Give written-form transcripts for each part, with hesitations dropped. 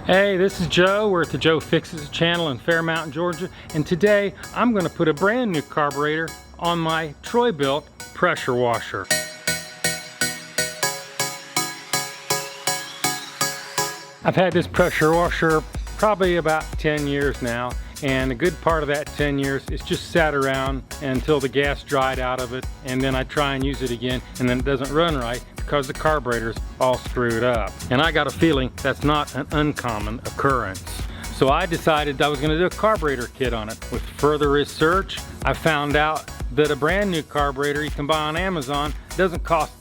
Hey, this is Joe. We're at the Joe Fixes channel in Fairmount, Georgia, and today I'm going to put a brand new carburetor on my Troy-Bilt pressure washer. I've had this pressure washer probably about 10 years now, and a good part of that 10 years is just sat around until the gas dried out of it, and then I try and use it again, and then it doesn't run right because the carburetor's all screwed up. And I got a feeling that's not an uncommon occurrence. So I decided I was going to do a carburetor kit on it. With further research, I found out that a brand new carburetor you can buy on Amazon doesn't cost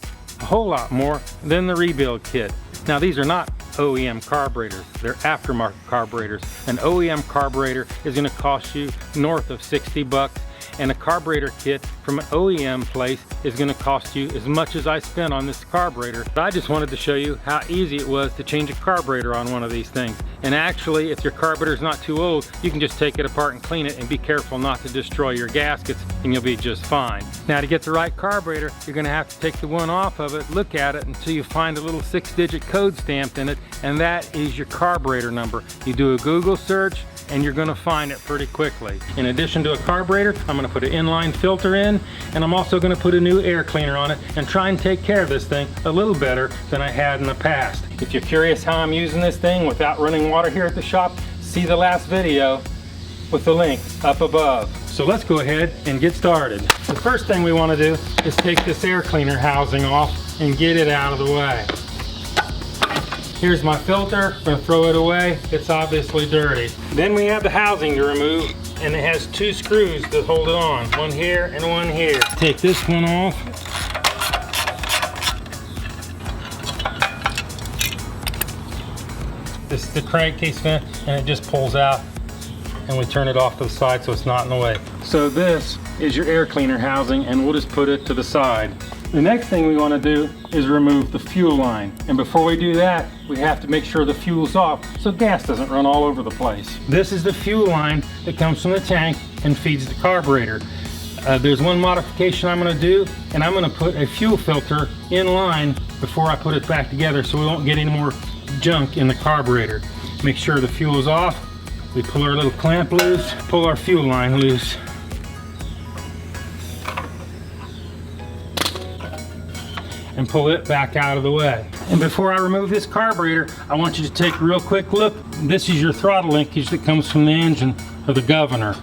a whole lot more than the rebuild kit. Now these are not OEM carburetors, they're aftermarket carburetors. An OEM carburetor is going to cost you north of 60 bucks, and a carburetor kit from an OEM place is going to cost you as much as I spent on this carburetor. But I just wanted to show you how easy it was to change a carburetor on one of these things. And actually, if your carburetor is not too old, you can just take it apart and clean it, and be careful not to destroy your gaskets, and you'll be just fine. Now, to get the right carburetor, you're going to have to take the one off of it, look at it until you find a little 6-digit code stamped in it, and that is your carburetor number. You do a Google search, and you're going to find it pretty quickly. In addition to a carburetor, I'm going to put an inline filter in, and I'm also going to put a new air cleaner on it and try and take care of this thing a little better than I had in the past. If you're curious how I'm using this thing without running water here at the shop, see the last video with the link up above. So let's go ahead and get started. The first thing we want to do is take this air cleaner housing off and get it out of the way. Here's my filter. I'm going to throw it away. It's obviously dirty. Then we have the housing to remove, and it has 2 screws that hold it on. One here and one here. Take this one off. This is the crankcase vent, and it just pulls out, and we turn it off to the side so it's not in the way. So this is your air cleaner housing, and we'll just put it to the side. The next thing we want to do is remove the fuel line. And before we do that, we have to make sure the fuel's off so gas doesn't run all over the place. This is the fuel line that comes from the tank and feeds the carburetor. There's one modification I'm going to do, and I'm going to put a fuel filter in line before I put it back together so we won't get any more junk in the carburetor. Make sure the fuel is off. We pull our little clamp loose, pull our fuel line loose. And pull it back out of the way. And before I remove this carburetor, I want you to take a real quick look. This is your throttle linkage that comes from the engine of the governor.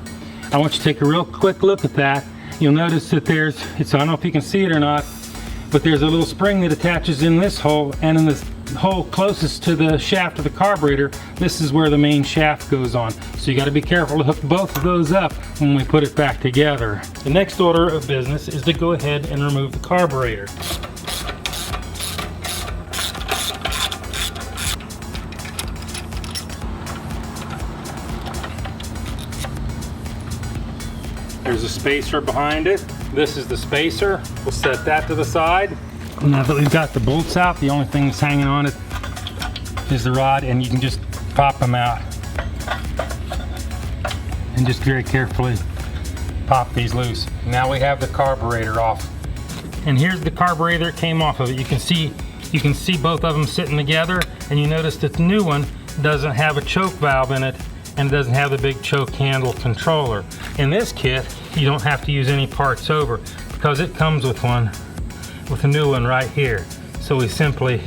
I want you to take a real quick look at that. You'll notice that I don't know if you can see it or not, but there's a little spring that attaches in this hole, and in this hole closest to the shaft of the carburetor, this is where the main shaft goes on. So you got to be careful to hook both of those up when we put it back together. The next order of business is to go ahead and remove the carburetor. There's a spacer behind it. This is the spacer. We'll set that to the side. Now that we've got the bolts out, the only thing that's hanging on it is the rod, and you can just pop them out. And just very carefully pop these loose. Now we have the carburetor off. And here's the carburetor that came off of it. You can see both of them sitting together, and you notice that the new one doesn't have a choke valve in it, and it doesn't have the big choke handle controller. In this kit, you don't have to use any parts over because it comes with one, with a new one right here. So we simply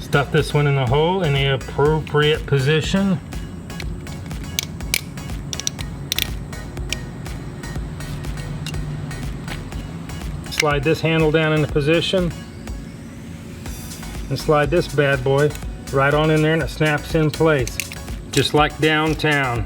stuff this one in the hole in the appropriate position. Slide this handle down into position and slide this bad boy right on in there, and it snaps in place, just like downtown.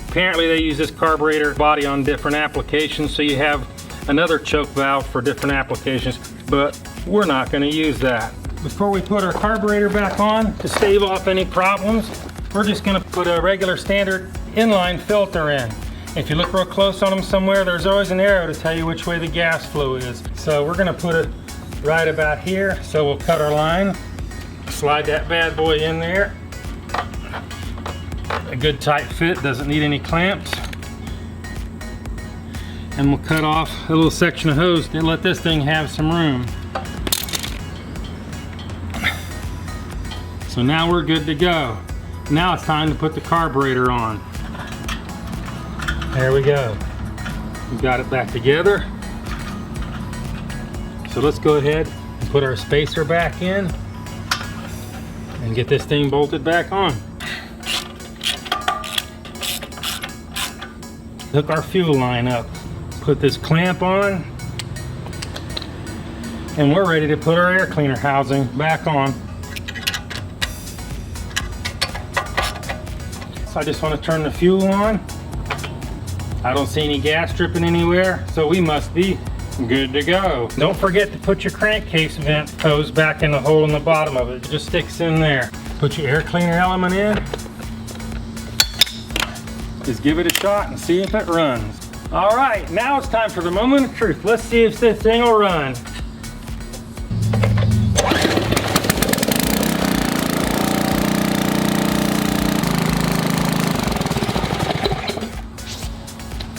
Apparently they use this carburetor body on different applications, so you have another choke valve for different applications, but we're not going to use that. Before we put our carburetor back on, to stave off any problems, we're just going to put a regular standard inline filter in. If you look real close on them somewhere, there's always an arrow to tell you which way the gas flow is. So we're going to put it right about here. So we'll cut our line, slide that bad boy in there. A good tight fit, doesn't need any clamps. And we'll cut off a little section of hose to let this thing have some room. So now we're good to go. Now it's time to put the carburetor on. There we go. We got it back together. So let's go ahead and put our spacer back in and get this thing bolted back on. Hook our fuel line up. Put this clamp on. And we're ready to put our air cleaner housing back on. So I just want to turn the fuel on. I don't see any gas dripping anywhere, so we must be good to go. Don't forget to put your crankcase vent hose back in the hole in the bottom of it. It just sticks in there. Put your air cleaner element in. Just give it a shot and see if it runs. All right, now it's time for the moment of truth. Let's see if this thing will run.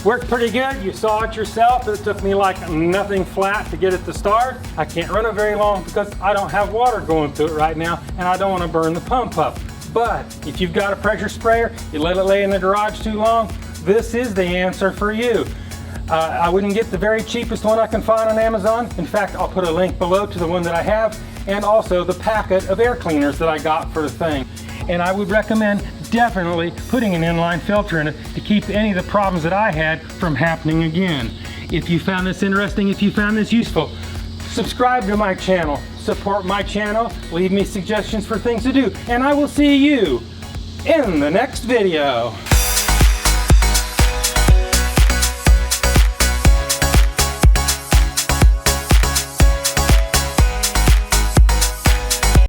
Worked pretty good. You saw it yourself. It took me like nothing flat to get it to start. I can't run it very long because I don't have water going through it right now and I don't want to burn the pump up. But if you've got a pressure sprayer, you let it lay in the garage too long, this is the answer for you. I wouldn't get the very cheapest one I can find on Amazon. In fact, I'll put a link below to the one that I have and also the packet of air cleaners that I got for the thing. And I would recommend definitely putting an inline filter in it to keep any of the problems that I had from happening again. If you found this interesting, if you found this useful, subscribe to my channel, support my channel, leave me suggestions for things to do, and I will see you in the next video.